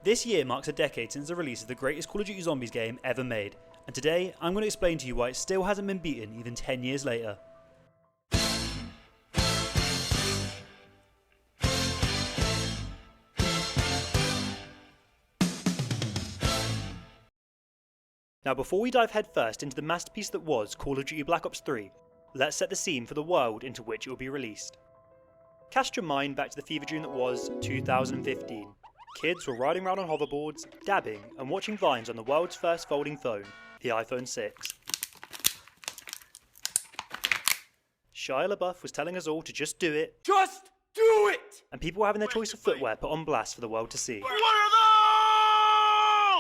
This year marks a decade since the release of the greatest Call of Duty Zombies game ever made, and today I'm going to explain to you why it still hasn't been beaten even 10 years later. Now before we dive headfirst into the masterpiece that was Call of Duty Black Ops 3, let's set the scene for the world into which it will be released. Cast your mind back to the fever dream that was 2015. Kids were riding around on hoverboards, dabbing and watching vines on the world's first folding phone, the iPhone 6. Shia LaBeouf was telling us all to just do it. Just do it! And people were having their choice of footwear put on blast for the world to see. What are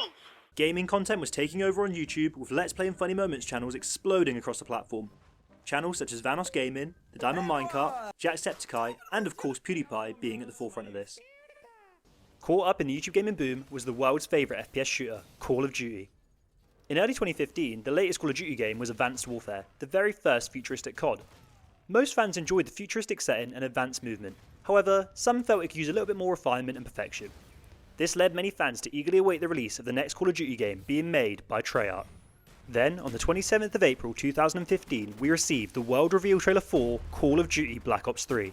those? Gaming content was taking over on YouTube, with Let's Play and Funny Moments channels exploding across the platform. Channels such as Vselennus Gaming, The Diamond Minecart, Jacksepticeye, and of course PewDiePie being at the forefront of this. Caught up in the YouTube gaming boom was the world's favourite FPS shooter, Call of Duty. In early 2015, the latest Call of Duty game was Advanced Warfare, the very first futuristic COD. Most fans enjoyed the futuristic setting and advanced movement, however, some felt it could use a little bit more refinement and perfection. This led many fans to eagerly await the release of the next Call of Duty game being made by Treyarch. Then, on the 27th of April 2015, we received the world reveal trailer for Call of Duty Black Ops 3.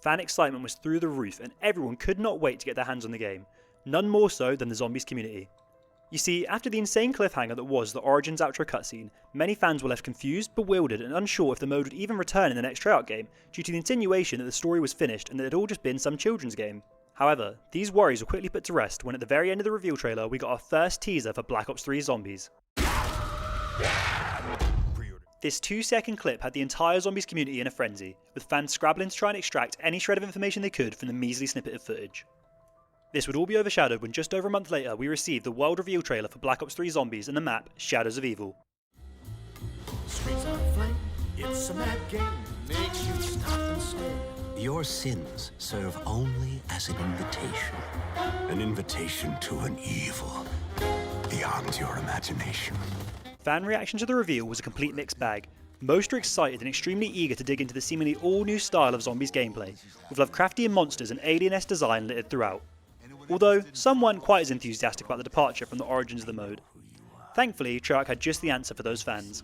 Fan excitement was through the roof and everyone could not wait to get their hands on the game, none more so than the Zombies community. You see, after the insane cliffhanger that was the Origins outro cutscene, many fans were left confused, bewildered and unsure if the mode would even return in the next Treyarch game due to the insinuation that the story was finished and that it had all just been some children's game. However, these worries were quickly put to rest when at the very end of the reveal trailer we got our first teaser for Black Ops 3 Zombies. This 2-second clip had the entire Zombies community in a frenzy, with fans scrabbling to try and extract any shred of information they could from the measly snippet of footage. This would all be overshadowed when just over a month later we received the world reveal trailer for Black Ops 3 Zombies and the map Shadows of Evil. Streets on flame, it's a mad game, makes you stop and stare. Your sins serve only as an invitation to an evil beyond your imagination. Fan reaction to the reveal was a complete mixed bag. Most are excited and extremely eager to dig into the seemingly all-new style of Zombies gameplay, with Lovecraftian monsters and alien-esque design littered throughout. Although, some weren't quite as enthusiastic about the departure from the origins of the mode. Thankfully, Treyarch had just the answer for those fans.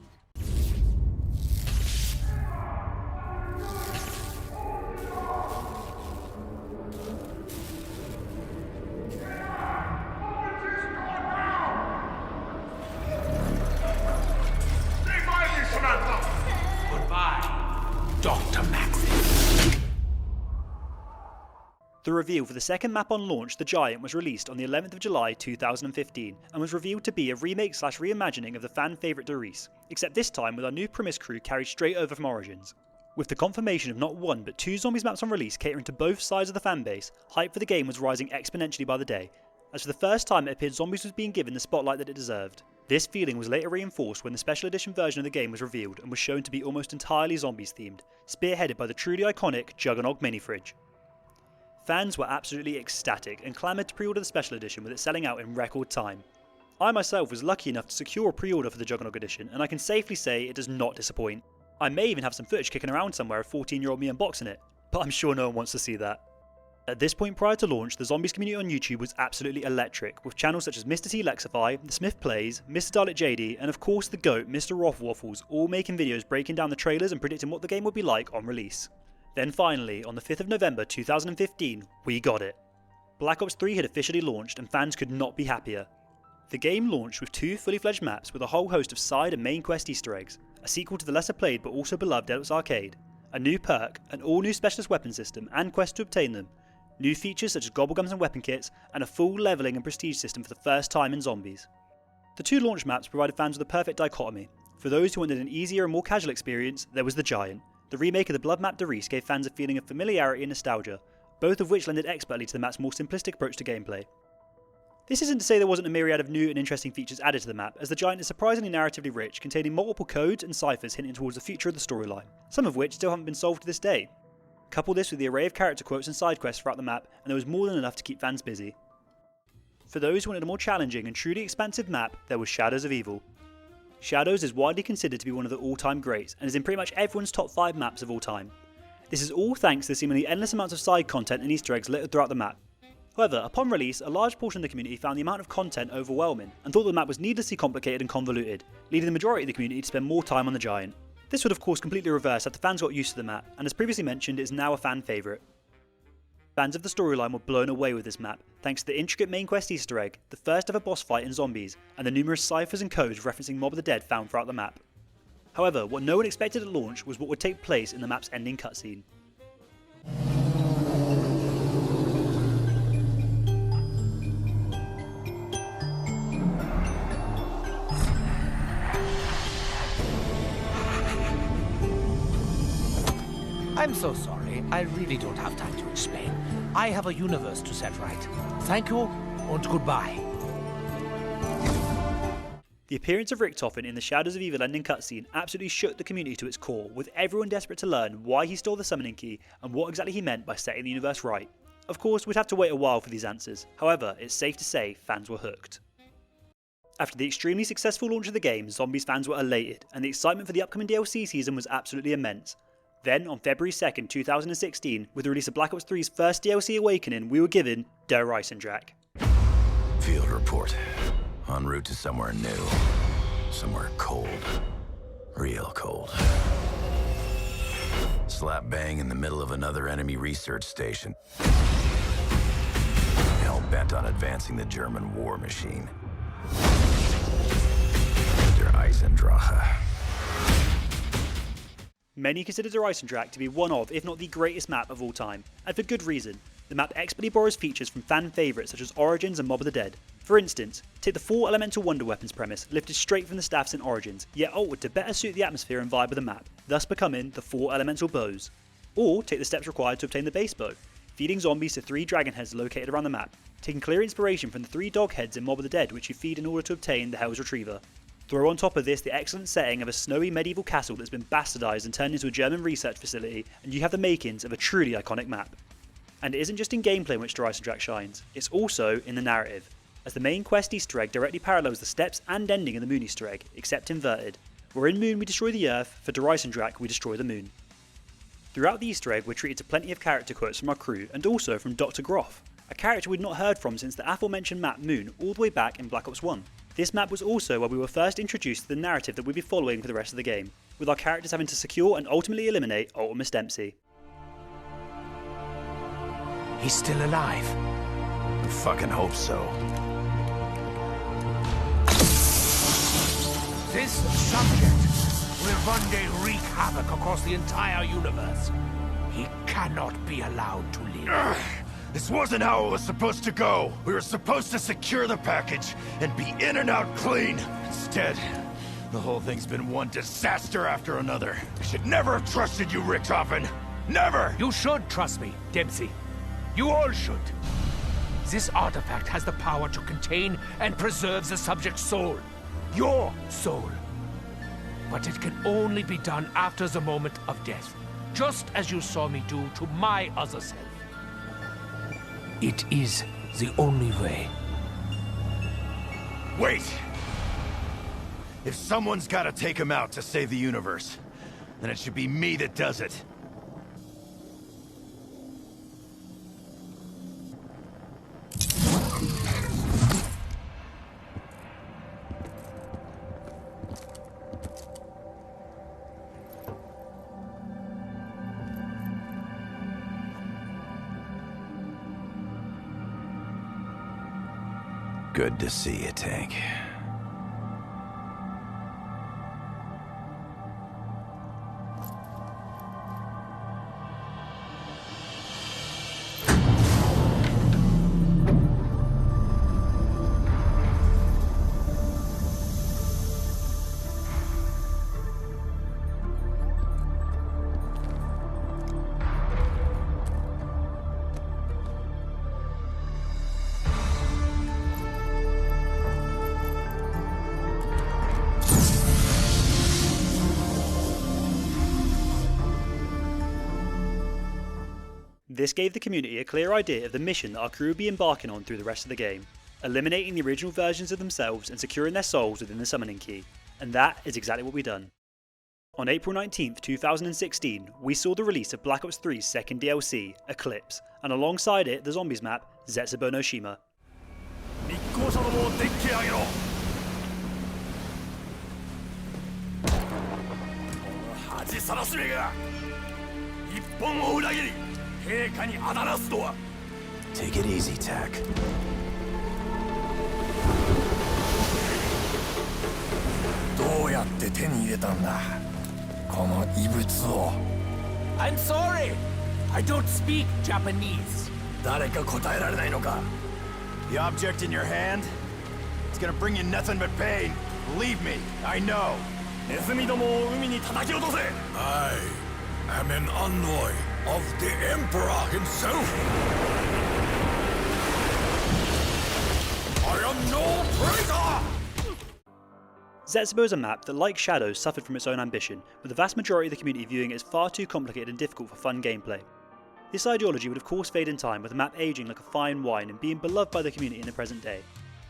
The reveal for the second map on launch, The Giant, was released on the 11th of July 2015 and was revealed to be a remake/reimagining of the fan favourite Doris, except this time with our new premise crew carried straight over from Origins. With the confirmation of not one but 2 Zombies maps on release catering to both sides of the fanbase, hype for the game was rising exponentially by the day, as for the first time it appeared Zombies was being given the spotlight that it deserved. This feeling was later reinforced when the special edition version of the game was revealed and was shown to be almost entirely Zombies themed, spearheaded by the truly iconic Juggernog mini-fridge. Fans were absolutely ecstatic and clamoured to pre-order the special edition with it selling out in record time. I myself was lucky enough to secure a pre-order for the Juggernog edition and I can safely say it does not disappoint. I may even have some footage kicking around somewhere of 14-year-old me unboxing it, but I'm sure no one wants to see that. At this point prior to launch, the Zombies community on YouTube was absolutely electric, with channels such as Mrtlexify, Thesmithplays, Mr. Dalek JD and of course the GOAT Mrroflwaffles all making videos breaking down the trailers and predicting what the game would be like on release. Then finally, on the 5th of November 2015, we got it. Black Ops 3 had officially launched and fans could not be happier. The game launched with 2 fully fledged maps with a whole host of side and main quest easter eggs, a sequel to the lesser played but also beloved Ellis Arcade, a new perk, an all new specialist weapon system and quest to obtain them, new features such as gobblegums and weapon kits, and a full levelling and prestige system for the first time in Zombies. The 2 launch maps provided fans with a perfect dichotomy. For those who wanted an easier and more casual experience, there was The Giant. The remake of the blood map Doris gave fans a feeling of familiarity and nostalgia, both of which lended expertly to the map's more simplistic approach to gameplay. This isn't to say there wasn't a myriad of new and interesting features added to the map, as The Giant is surprisingly narratively rich, containing multiple codes and ciphers hinting towards the future of the storyline, some of which still haven't been solved to this day. Couple this with the array of character quotes and side quests throughout the map, and there was more than enough to keep fans busy. For those who wanted a more challenging and truly expansive map, there was Shadows of Evil. Shadows is widely considered to be one of the all-time greats and is in pretty much everyone's top 5 maps of all time. This is all thanks to the seemingly endless amounts of side content and Easter eggs littered throughout the map. However, upon release, a large portion of the community found the amount of content overwhelming and thought the map was needlessly complicated and convoluted, leading the majority of the community to spend more time on the Giant. This would of course completely reverse after fans got used to the map, and as previously mentioned, it is now a fan favourite. Fans of the storyline were blown away with this map, thanks to the intricate main quest Easter egg, the first ever boss fight in Zombies, and the numerous ciphers and codes referencing Mob of the Dead found throughout the map. However, what no one expected at launch was what would take place in the map's ending cutscene. I'm so sorry, I really don't have time to explain. I have a universe to set right. Thank you, and goodbye. The appearance of Richtofen in the Shadows of Evil ending cutscene absolutely shook the community to its core, with everyone desperate to learn why he stole the summoning key and what exactly he meant by setting the universe right. Of course, we'd have to wait a while for these answers, however, it's safe to say fans were hooked. After the extremely successful launch of the game, Zombies fans were elated, and the excitement for the upcoming DLC season was absolutely immense. Then, on February 2nd, 2016, with the release of Black Ops 3's first DLC Awakening, we were given Der Eisendrache. Field report. En route to somewhere new. Somewhere cold. Real cold. Slap bang in the middle of another enemy research station. Hell-bent on advancing the German war machine. Der Eisendrache. Many consider Der Eisendrache to be one of, if not the greatest map of all time, and for good reason. The map expertly borrows features from fan favourites such as Origins and Mob of the Dead. For instance, take the 4 elemental wonder weapons premise, lifted straight from the staffs in Origins, yet altered to better suit the atmosphere and vibe of the map, thus becoming the 4 elemental bows. Or take the steps required to obtain the base bow, feeding zombies to 3 dragon heads located around the map, taking clear inspiration from the 3 dog heads in Mob of the Dead which you feed in order to obtain the Hell's Retriever. Throw on top of this the excellent setting of a snowy medieval castle that's been bastardised and turned into a German research facility, and you have the makings of a truly iconic map. And it isn't just in gameplay in which Der Eisendrache shines, it's also in the narrative, as the main quest Easter egg directly parallels the steps and ending of the Moon Easter egg, except inverted, where in Moon we destroy the Earth, for Der Eisendrache we destroy the Moon. Throughout the Easter egg we're treated to plenty of character quotes from our crew, and also from Dr. Groff, a character we'd not heard from since the aforementioned map Moon all the way back in Black Ops 1. This map was also where we were first introduced to the narrative that we'd be following for the rest of the game, with our characters having to secure and ultimately eliminate Ultimus Dempsey. He's still alive. I fucking hope so. This subject will one day wreak havoc across the entire universe. He cannot be allowed to live. This wasn't how it was supposed to go. We were supposed to secure the package and be in and out clean. Instead, the whole thing's been one disaster after another. I should never have trusted you, Richtofen. Never! You should trust me, Dempsey. You all should. This artifact has the power to contain and preserve the subject's soul. Your soul. But it can only be done after the moment of death. Just as you saw me do to my other self. It is the only way. Wait! If someone's gotta take him out to save the universe, then it should be me that does it. Good to see you, Tank. This gave the community a clear idea of the mission that our crew would be embarking on through the rest of the game, eliminating the original versions of themselves and securing their souls within the summoning key. and that is exactly what we've done. On April 19th, 2016, we saw the release of Black Ops 3's second DLC, Eclipse, and alongside it, the zombies map, Zetsubou no Shima. Take it easy, Tac. I'm sorry! I don't speak Japanese. The object in your hand? It's gonna bring you nothing but pain. Believe me, I know. I am an envoy of the Emperor himself. I am no traitor! Zetsubou is a map that, like Shadows, suffered from its own ambition, with the vast majority of the community viewing it as far too complicated and difficult for fun gameplay. This ideology would of course fade in time, with the map aging like a fine wine and being beloved by the community in the present day.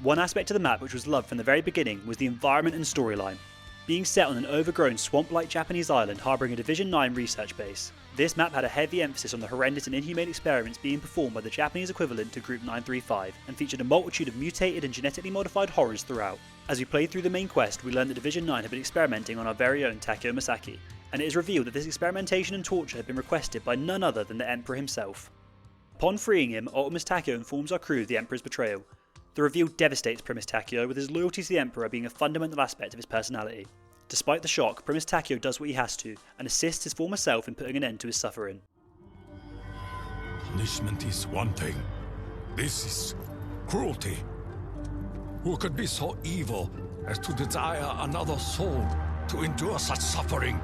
One aspect of the map which was loved from the very beginning was the environment and storyline. Being set on an overgrown swamp-like Japanese island harbouring a Division 9 research base, this map had a heavy emphasis on the horrendous and inhumane experiments being performed by the Japanese equivalent to Group 935, and featured a multitude of mutated and genetically modified horrors throughout. As we played through the main quest, we learned that Division 9 had been experimenting on our very own Takeo Masaki, and it is revealed that this experimentation and torture had been requested by none other than the Emperor himself. Upon freeing him, Ultimus Takeo informs our crew of the Emperor's betrayal. The reveal devastates Primus Takeo, with his loyalty to the Emperor being a fundamental aspect of his personality. Despite the shock, Primus Takeo does what he has to, and assists his former self in putting an end to his suffering. Punishment is one thing. This is cruelty. Who could be so evil as to desire another soul to endure such suffering?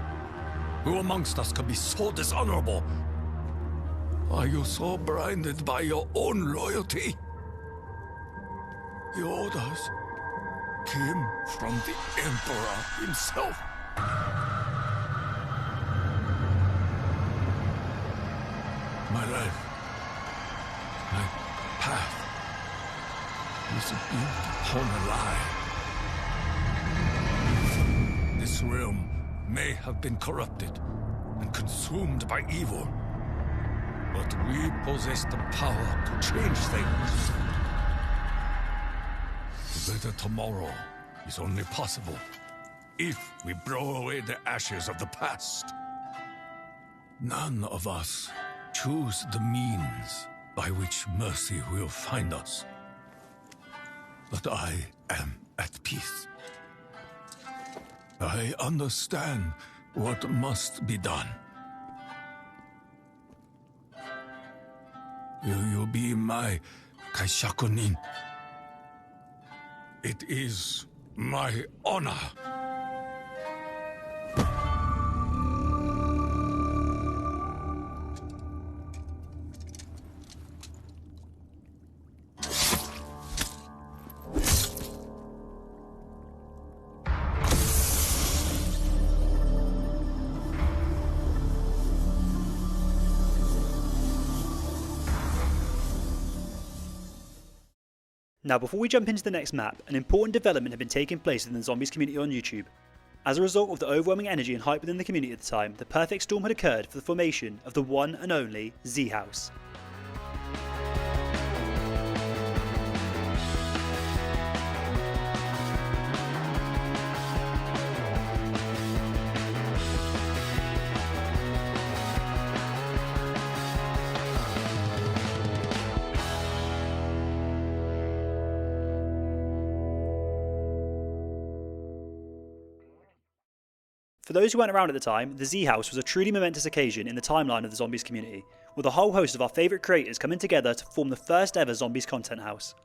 Who amongst us could be so dishonorable? Are you so blinded by your own loyalty? The orders came from the Emperor himself. My life, my path, is built upon a lie. This realm may have been corrupted and consumed by evil, but we possess the power to change things. A better tomorrow is only possible if we blow away the ashes of the past. None of us choose the means by which mercy will find us. But I am at peace. I understand what must be done. Will you be my kaishakunin? It is my honor. Now before we jump into the next map, an important development had been taking place within the Zombies community on YouTube. As a result of the overwhelming energy and hype within the community at the time, the perfect storm had occurred for the formation of the one and only Z House. For those who weren't around at the time, the Z House was a truly momentous occasion in the timeline of the Zombies community, with a whole host of our favourite creators coming together to form the first ever Zombies content house.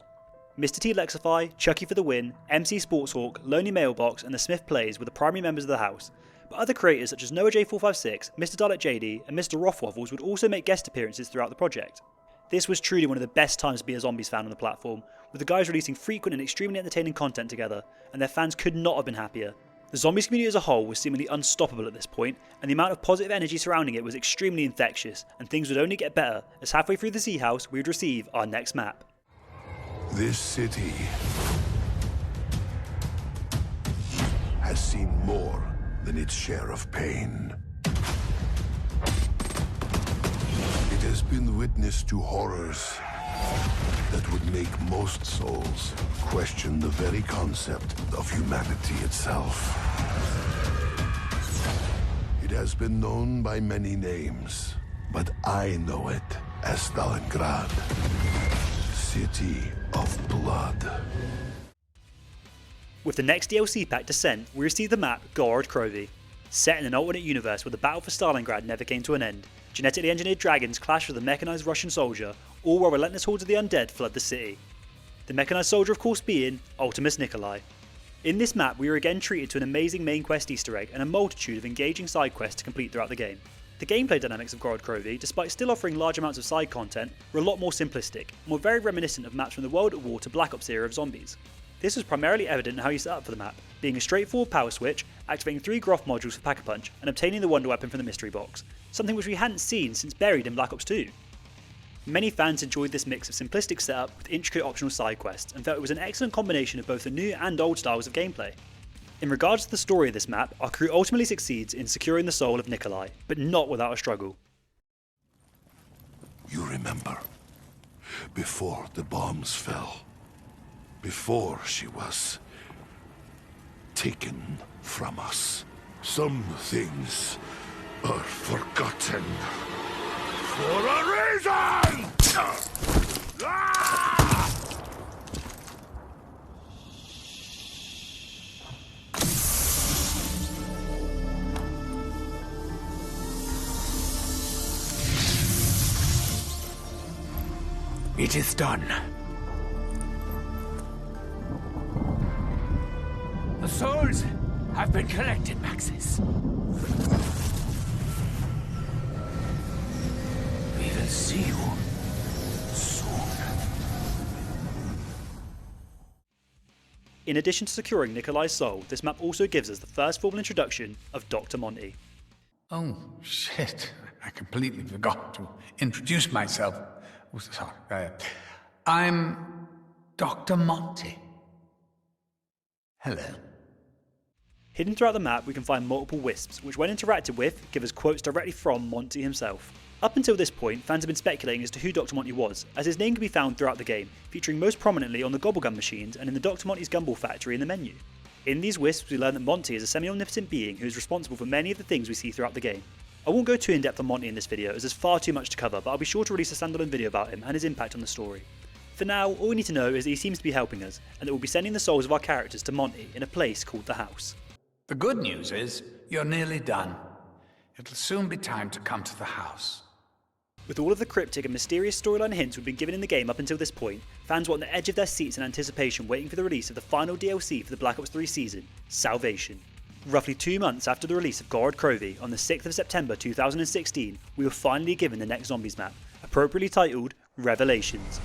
Mrtlexify, Chuckyftw, Mcsportshawk, lonelymailbox and Thesmithplays were the primary members of the house, but other creators such as NoahJ456, Mr. JD and Mrroflwaffles would also make guest appearances throughout the project. This was truly one of the best times to be a Zombies fan on the platform, with the guys releasing frequent and extremely entertaining content together, and their fans could not have been happier. The Zombies community as a whole was seemingly unstoppable at this point, and the amount of positive energy surrounding it was extremely infectious, and things would only get better as halfway through the Z House we would receive our next map. This city has has seen more than its share of pain. It has been witness to horrors that would make most souls question the very concept of humanity itself. It has been known by many names, but I know it as Stalingrad, City of Blood. With the next DLC pack, Descent, we receive the map Gorod Krovi. Set in an alternate universe where the battle for Stalingrad never came to an end, genetically engineered dragons clash with a mechanized Russian soldier, all while relentless hordes of the undead flood the city. The mechanized soldier of course being Ultimus Nikolai. In this map we are again treated to an amazing main quest Easter egg and a multitude of engaging side quests to complete throughout the game. The gameplay dynamics of Gorod Krovi, despite still offering large amounts of side content, were a lot more simplistic, and were very reminiscent of maps from the World at War to Black Ops era of zombies. This was primarily evident in how you set up for the map, being a straightforward power switch, activating 3 Groff modules for Pack-a-Punch, and obtaining the Wonder Weapon from the mystery box, something which we hadn't seen since Buried in Black Ops 2. Many fans enjoyed this mix of simplistic setup with intricate optional side quests, and felt it was an excellent combination of both the new and old styles of gameplay. In regards to the story of this map, our crew ultimately succeeds in securing the soul of Nikolai, but not without a struggle. You remember, before the bombs fell, before she was taken from us, some things are forgotten for a reason! It is done. The souls have been collected, Maxis. We will see you soon. In addition to securing Nikolai's soul, this map also gives us the first formal introduction of Dr. Monty. Oh, shit. I completely forgot to introduce myself. Oh, sorry. I'm Dr. Monty. Hello. Hidden throughout the map we can find multiple wisps, which when interacted with, give us quotes directly from Monty himself. Up until this point, fans have been speculating as to who Dr. Monty was, as his name can be found throughout the game, featuring most prominently on the Gobblegun machines and in the Dr. Monty's Gumball factory in the menu. In these wisps we learn that Monty is a semi-omnipotent being who is responsible for many of the things we see throughout the game. I won't go too in depth on Monty in this video as there's far too much to cover, but I'll be sure to release a standalone video about him and his impact on the story. For now, all we need to know is that he seems to be helping us, and that we'll be sending the souls of our characters to Monty in a place called the House. The good news is, you're nearly done. It'll soon be time to come to the house. With all of the cryptic and mysterious storyline hints we've been given in the game up until this point, fans were on the edge of their seats in anticipation waiting for the release of the final DLC for the Black Ops 3 season, Salvation. Roughly 2 months after the release of Gorod Krovi on the 6th of September 2016, we were finally given the next Zombies map, appropriately titled Revelations.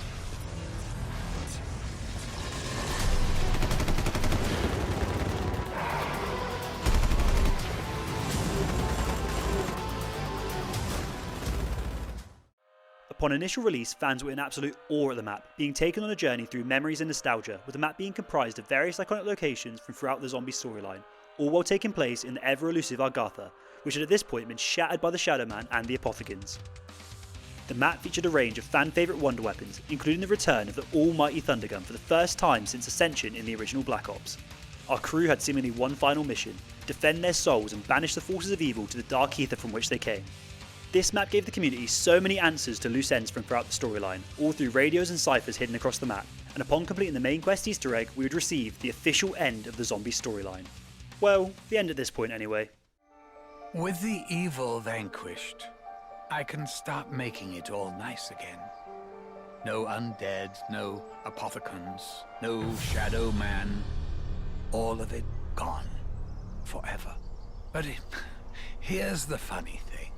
Upon initial release, fans were in absolute awe at the map, being taken on a journey through memories and nostalgia, with the map being comprised of various iconic locations from throughout the zombie storyline, all while taking place in the ever-elusive Argatha, which had at this point been shattered by the Shadow Man and the Apothegons. The map featured a range of fan-favourite wonder weapons, including the return of the almighty Thundergun for the first time since Ascension in the original Black Ops. Our crew had seemingly one final mission: defend their souls and banish the forces of evil to the dark ether from which they came. This map gave the community so many answers to loose ends from throughout the storyline, all through radios and ciphers hidden across the map, and upon completing the main quest Easter egg, we would receive the official end of the zombie storyline. Well, the end at this point anyway. With the evil vanquished, I can start making it all nice again. No undead, no apothecons, no Shadow Man. All of it gone. Forever. But here's the funny thing.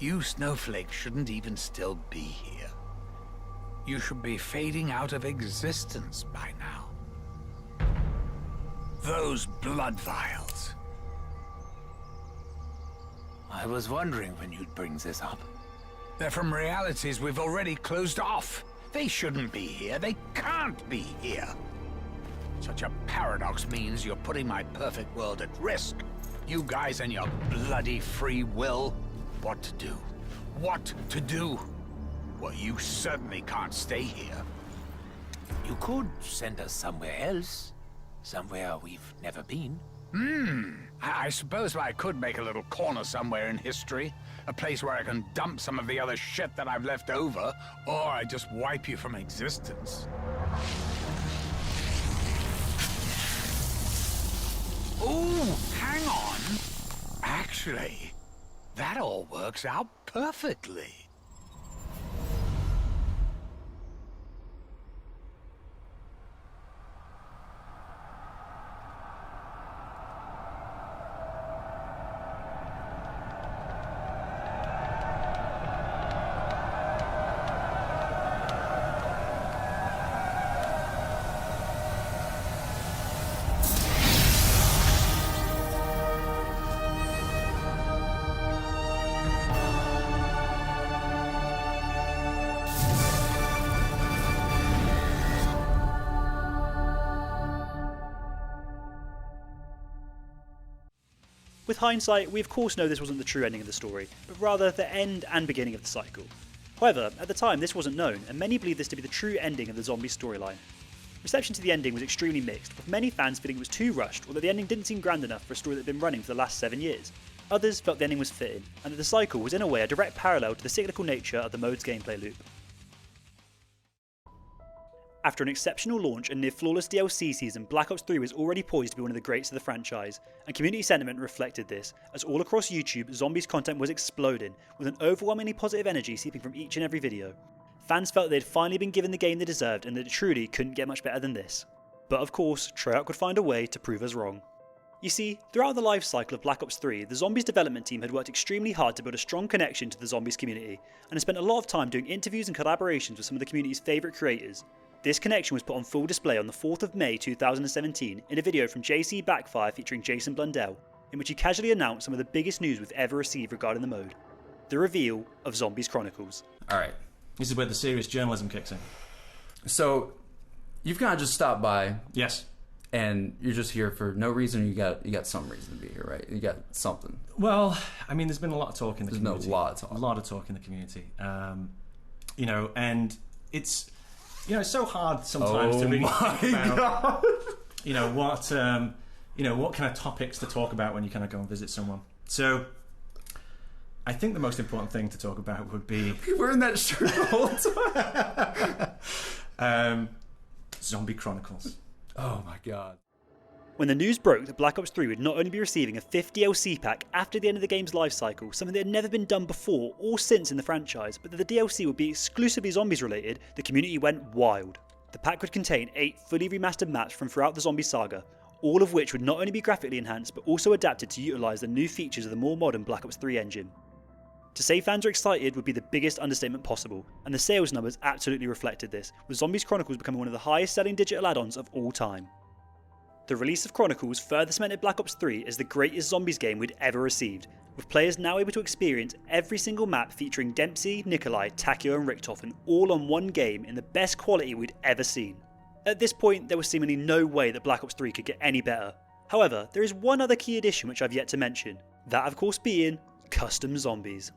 You snowflakes shouldn't even still be here. You should be fading out of existence by now. Those blood vials. I was wondering when you'd bring this up. They're from realities we've already closed off. They shouldn't be here. They can't be here. Such a paradox means you're putting my perfect world at risk. You guys and your bloody free will. What to do? What to do? Well, you certainly can't stay here. You could send us somewhere else. Somewhere we've never been. I suppose I could make a little corner somewhere in history. A place where I can dump some of the other shit that I've left over. Or I just wipe you from existence. Ooh, hang on. Actually, that all works out perfectly. With hindsight, we of course know this wasn't the true ending of the story, but rather the end and beginning of the cycle. However, at the time this wasn't known, and many believed this to be the true ending of the zombie storyline. Reception to the ending was extremely mixed, with many fans feeling it was too rushed or that the ending didn't seem grand enough for a story that had been running for the last 7 years. Others felt the ending was fitting, and that the cycle was in a way a direct parallel to the cyclical nature of the mode's gameplay loop. After an exceptional launch and near flawless DLC season, Black Ops 3 was already poised to be one of the greats of the franchise, and community sentiment reflected this, as all across YouTube, zombies content was exploding, with an overwhelmingly positive energy seeping from each and every video. Fans felt they'd finally been given the game they deserved and that it truly couldn't get much better than this. But of course, Treyarch would find a way to prove us wrong. You see, throughout the life cycle of Black Ops 3, the Zombies development team had worked extremely hard to build a strong connection to the Zombies community, and had spent a lot of time doing interviews and collaborations with some of the community's favourite creators. This connection was put on full display on the 4th of May 2017 in a video from JC Backfire featuring Jason Blundell, in which he casually announced some of the biggest news we've ever received regarding the mode. The reveal of Zombies Chronicles. Alright, this is where the serious journalism kicks in. So, you've kind of just stopped by. Yes. And you're just here for no reason. You got some reason to be here, right? You got something. Well, I mean, there's been a lot of talk in the community. There's been a lot of talk. A lot of talk in the community. You know, and it's... You know, it's so hard sometimes to really think about, you know, what kind of topics to talk about when you kind of go and visit someone. So, I think the most important thing to talk about would be... You're wearing that shirt the whole time. Zombie Chronicles. Oh my god. When the news broke that Black Ops 3 would not only be receiving a 5th DLC pack after the end of the game's life cycle, something that had never been done before or since in the franchise, but that the DLC would be exclusively zombies related, the community went wild. The pack would contain 8 fully remastered maps from throughout the zombie saga, all of which would not only be graphically enhanced but also adapted to utilise the new features of the more modern Black Ops 3 engine. To say fans are excited would be the biggest understatement possible, and the sales numbers absolutely reflected this, with Zombies Chronicles becoming one of the highest selling digital add-ons of all time. The release of Chronicles further cemented Black Ops 3 as the greatest zombies game we'd ever received, with players now able to experience every single map featuring Dempsey, Nikolai, Takeo and Richtofen all on one game in the best quality we'd ever seen. At this point, there was seemingly no way that Black Ops 3 could get any better. However, there is one other key addition which I've yet to mention, that of course being custom zombies.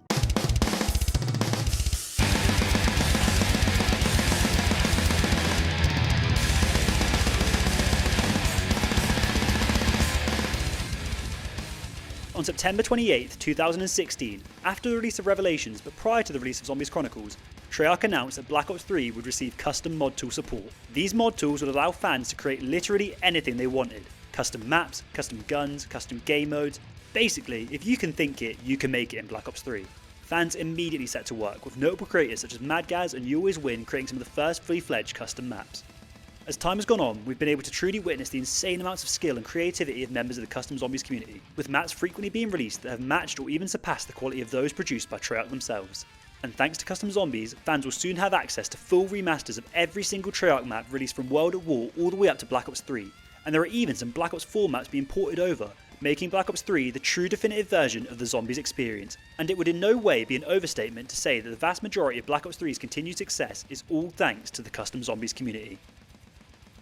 On September 28, 2016, after the release of Revelations but prior to the release of Zombies Chronicles, Treyarch announced that Black Ops 3 would receive custom mod tool support. These mod tools would allow fans to create literally anything they wanted. Custom maps, custom guns, custom game modes. Basically, if you can think it, you can make it in Black Ops 3. Fans immediately set to work, with notable creators such as Madgaz and You Always Win creating some of the first fully-fledged custom maps. As time has gone on, we've been able to truly witness the insane amounts of skill and creativity of members of the custom zombies community, with maps frequently being released that have matched or even surpassed the quality of those produced by Treyarch themselves. And thanks to custom zombies, fans will soon have access to full remasters of every single Treyarch map released from World at War all the way up to Black Ops 3, and there are even some Black Ops 4 maps being ported over, making Black Ops 3 the true definitive version of the zombies experience. And it would in no way be an overstatement to say that the vast majority of Black Ops 3's continued success is all thanks to the custom zombies community.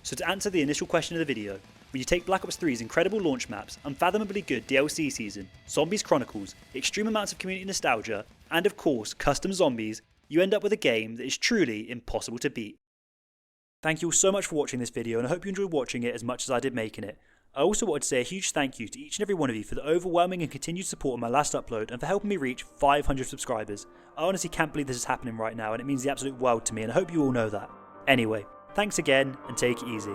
So to answer the initial question of the video, when you take Black Ops 3's incredible launch maps, unfathomably good DLC season, Zombies Chronicles, extreme amounts of community nostalgia, and of course custom zombies, you end up with a game that is truly impossible to beat. Thank you all so much for watching this video, and I hope you enjoyed watching it as much as I did making it. I also wanted to say a huge thank you to each and every one of you for the overwhelming and continued support on my last upload and for helping me reach 500 subscribers. I honestly can't believe this is happening right now, and it means the absolute world to me, and I hope you all know that. Anyway, thanks again and take it easy.